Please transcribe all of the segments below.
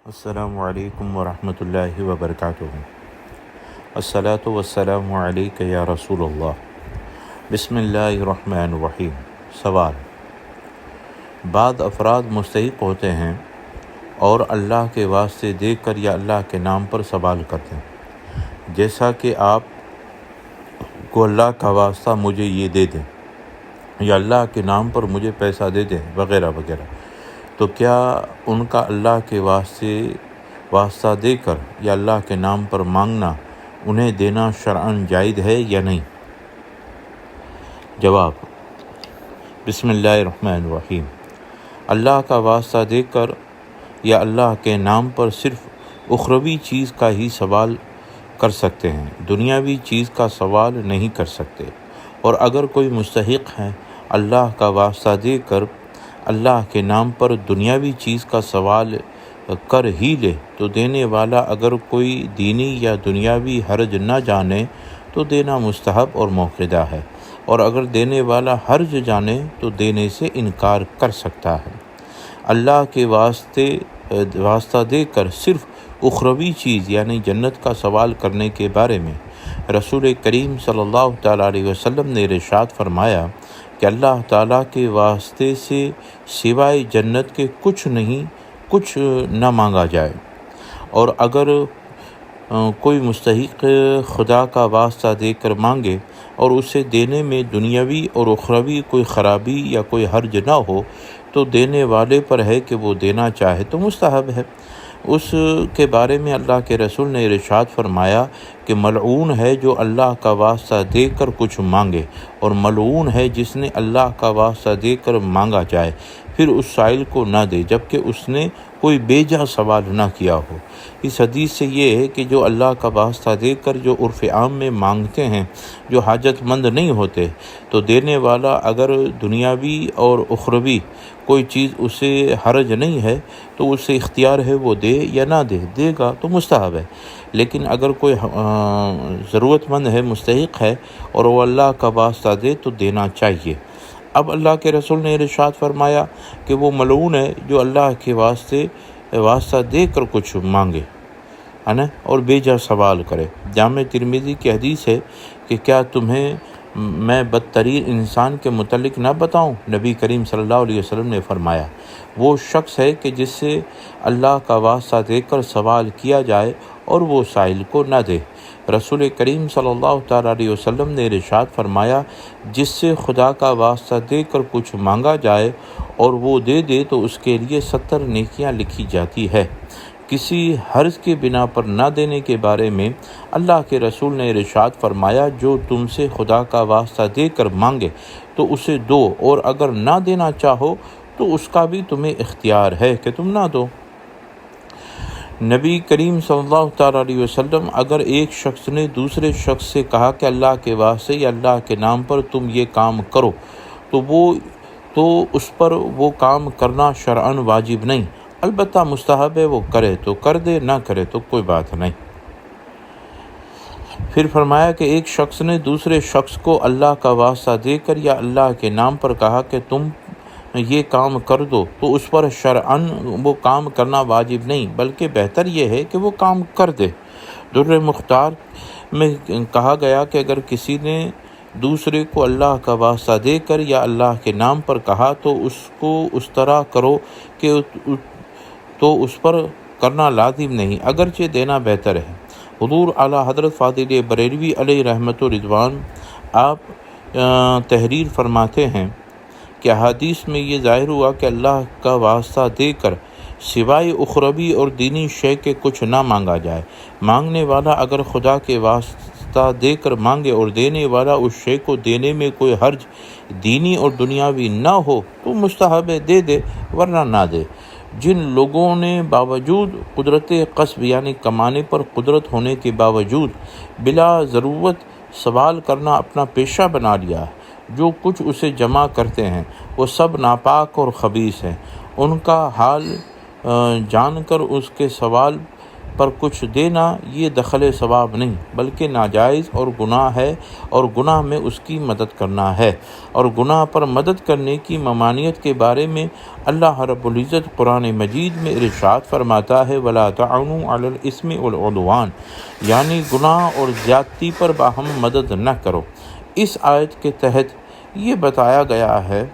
السلام علیکم ورحمۃ اللہ وبرکاتہ۔ الصلاۃ والسلام علیک یا رسول اللہ۔ بسم اللہ الرحمن الرحیم۔ سوال: بعض افراد مستحق ہوتے ہیں اور اللہ کے واسطے دے کر یا اللہ کے نام پر سوال کرتے ہیں، جیسا کہ آپ کو اللہ کا واسطہ مجھے یہ دے دیں، یا اللہ کے نام پر مجھے پیسہ دے دیں، وغیرہ وغیرہ، تو کیا ان کا اللہ کے واسطہ دے کر یا اللہ کے نام پر مانگنا انہیں دینا شرعاً جائز ہے یا نہیں؟ جواب: بسم اللہ الرحمن الرحیم۔ اللہ کا واسطہ دے کر یا اللہ کے نام پر صرف اخروی چیز کا ہی سوال کر سکتے ہیں، دنیاوی چیز کا سوال نہیں کر سکتے، اور اگر کوئی مستحق ہے اللہ کا واسطہ دے کر اللہ کے نام پر دنیاوی چیز کا سوال کر ہی لے تو دینے والا اگر کوئی دینی یا دنیاوی حرج نہ جانے تو دینا مستحب اور موقدہ ہے، اور اگر دینے والا حرج جانے تو دینے سے انکار کر سکتا ہے۔ اللہ کے واسطہ دے کر صرف اخروی چیز یعنی جنت کا سوال کرنے کے بارے میں رسول کریم صلی اللہ تعالیٰ علیہ وسلم نے ارشاد فرمایا کہ اللہ تعالیٰ کے واسطے سے سوائے جنت کے کچھ نہ مانگا جائے، اور اگر کوئی مستحق خدا کا واسطہ دے کر مانگے اور اسے دینے میں دنیاوی اور اخروی کوئی خرابی یا کوئی حرج نہ ہو تو دینے والے پر ہے کہ وہ دینا چاہے تو مستحب ہے۔ اس کے بارے میں اللہ کے رسول نے ارشاد فرمایا کہ ملعون ہے جو اللہ کا واسطہ دے کر کچھ مانگے، اور ملعون ہے جس نے اللہ کا واسطہ دے کر مانگا جائے پھر اس سائل کو نہ دے جبکہ اس نے کوئی بیجا سوال نہ کیا ہو۔ اس حدیث سے یہ ہے کہ جو اللہ کا واسطہ دے کر جو عرف عام میں مانگتے ہیں جو حاجت مند نہیں ہوتے، تو دینے والا اگر دنیاوی اور اخروی کوئی چیز اسے حرج نہیں ہے تو اسے اختیار ہے وہ دے یا نہ دے گا تو مستحب ہے، لیکن اگر کوئی ضرورت مند ہے، مستحق ہے اور وہ اللہ کا واسطہ دے تو دینا چاہیے۔ اب اللہ کے رسول نے ارشاد فرمایا کہ وہ ملعون ہے جو اللہ کے واسطہ دے کر کچھ مانگے ہے نا اور بیجا سوال کرے۔ جامع ترمذی کی حدیث ہے کہ کیا تمہیں میں بدترین انسان کے متعلق نہ بتاؤں؟ نبی کریم صلی اللہ علیہ وسلم نے فرمایا وہ شخص ہے کہ جس سے اللہ کا واسطہ دے کر سوال کیا جائے اور وہ سائل کو نہ دے۔ رسول کریم صلی اللہ تعالیٰ علیہ وسلم نے ارشاد فرمایا جس سے خدا کا واسطہ دے کر کچھ مانگا جائے اور وہ دے تو اس کے لیے 70 نیکیاں لکھی جاتی ہے۔ کسی حرج کے بنا پر نہ دینے کے بارے میں اللہ کے رسول نے ارشاد فرمایا جو تم سے خدا کا واسطہ دے کر مانگے تو اسے دو، اور اگر نہ دینا چاہو تو اس کا بھی تمہیں اختیار ہے کہ تم نہ دو۔ نبی کریم صلی اللہ تعالیٰ علیہ وسلم اگر ایک شخص نے دوسرے شخص سے کہا کہ اللہ کے واسطے یا اللہ کے نام پر تم یہ کام کرو تو اس پر وہ کام کرنا شرعاً واجب نہیں، البتہ مستحب ہے، وہ کرے تو کر دے، نہ کرے تو کوئی بات نہیں۔ پھر فرمایا کہ ایک شخص نے دوسرے شخص کو اللہ کا واسطہ دے کر یا اللہ کے نام پر کہا کہ تم یہ کام کر دو تو اس پر شرعاً وہ کام کرنا واجب نہیں، بلکہ بہتر یہ ہے کہ وہ کام کر دے۔ در مختار میں کہا گیا کہ اگر کسی نے دوسرے کو اللہ کا واسطہ دے کر یا اللہ کے نام پر کہا تو اس کو اس طرح کرو کہ تو اس پر کرنا لازم نہیں، اگرچہ دینا بہتر ہے۔ حضور اعلیٰ حضرت فاضل بریلوی علیہ رحمت و رضوان آپ تحریر فرماتے ہیں کہ حدیث میں یہ ظاہر ہوا کہ اللہ کا واسطہ دے کر سوائے اخروی اور دینی شے کے کچھ نہ مانگا جائے۔ مانگنے والا اگر خدا کے واسطہ دے کر مانگے اور دینے والا اس شے کو دینے میں کوئی حرج دینی اور دنیاوی نہ ہو تو مستحب ہے، دے ورنہ نہ دے۔ جن لوگوں نے باوجود قدرت کسب یعنی کمانے پر قدرت ہونے کے باوجود بلا ضرورت سوال کرنا اپنا پیشہ بنا لیا ہے، جو کچھ اسے جمع کرتے ہیں وہ سب ناپاک اور خبیث ہیں، ان کا حال جان کر اس کے سوال پر کچھ دینا یہ دخل ثواب نہیں بلکہ ناجائز اور گناہ ہے، اور گناہ میں اس کی مدد کرنا ہے۔ اور گناہ پر مدد کرنے کی ممانعت کے بارے میں اللہ رب العزت قرآن مجید میں ارشاد فرماتا ہے وَلَا تَعَوْنُوا عَلَى الْإِثْمِ وَالْعُدْوَانِ، یعنی گناہ اور زیادتی پر باہم مدد نہ کرو۔ اس آیت کے تحت یہ بتایا گیا ہے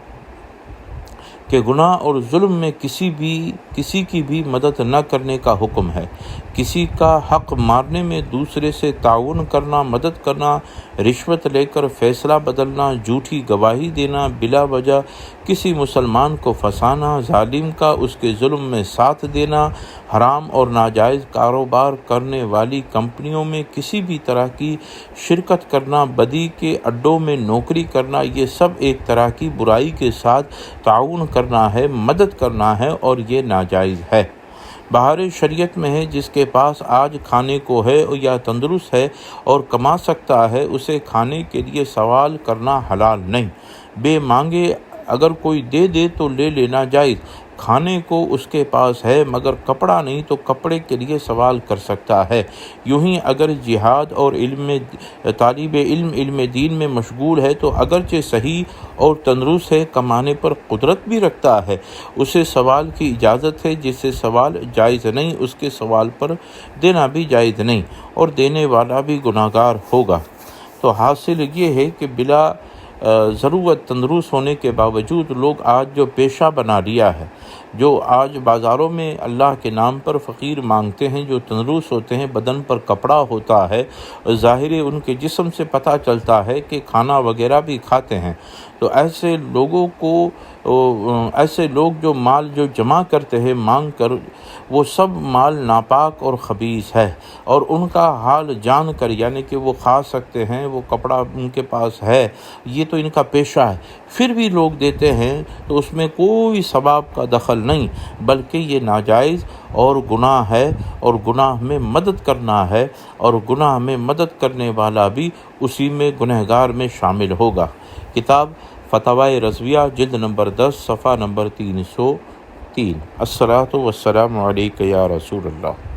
کہ گناہ اور ظلم میں کسی کی بھی مدد نہ کرنے کا حکم ہے۔ کسی کا حق مارنے میں دوسرے سے تعاون کرنا، مدد کرنا، رشوت لے کر فیصلہ بدلنا، جھوٹی گواہی دینا، بلا وجہ کسی مسلمان کو پھنسانا، ظالم کا اس کے ظلم میں ساتھ دینا، حرام اور ناجائز کاروبار کرنے والی کمپنیوں میں کسی بھی طرح کی شرکت کرنا، بدی کے اڈوں میں نوکری کرنا، یہ سب ایک طرح کی برائی کے ساتھ تعاون کرنا ہے، مدد کرنا ہے، اور یہ ناجائز ہے۔ بہار شریعت میں ہے جس کے پاس آج کھانے کو ہے یا تندرست ہے اور کما سکتا ہے، اسے کھانے کے لیے سوال کرنا حلال نہیں۔ بے مانگے اگر کوئی دے دے تو لے لینا جائز۔ کھانے کو اس کے پاس ہے مگر کپڑا نہیں تو کپڑے کے لیے سوال کر سکتا ہے۔ یوں ہی اگر جہاد اور طالب علم دین میں مشغول ہے تو اگرچہ صحیح اور تندرست ہے، کمانے پر قدرت بھی رکھتا ہے، اسے سوال کی اجازت ہے۔ جس سے سوال جائز نہیں اس کے سوال پر دینا بھی جائز نہیں، اور دینے والا بھی گناہگار ہوگا۔ تو حاصل یہ ہے کہ بلا ضرورت تندرست ہونے کے باوجود لوگ آج جو پیشہ بنا لیا ہے، جو آج بازاروں میں اللہ کے نام پر فقیر مانگتے ہیں، جو تندرست ہوتے ہیں، بدن پر کپڑا ہوتا ہے، ظاہر ان کے جسم سے پتہ چلتا ہے کہ کھانا وغیرہ بھی کھاتے ہیں، تو ایسے لوگ جو مال جو جمع کرتے ہیں مانگ کر، وہ سب مال ناپاک اور خبیث ہے، اور ان کا حال جان کر، یعنی کہ وہ کھا سکتے ہیں، وہ کپڑا ان کے پاس ہے، یہ تو ان کا پیشہ ہے، پھر بھی لوگ دیتے ہیں تو اس میں کوئی ثواب کا دخل نہیں، بلکہ یہ ناجائز اور گناہ ہے، اور گناہ میں مدد کرنا ہے، اور گناہ میں مدد کرنے والا بھی اسی میں گنہگار میں شامل ہوگا۔ کتاب فتاوی رضویہ جلد نمبر 10 صفحہ نمبر 303۔ الصلاۃ والسلام علیک یا رسول اللہ۔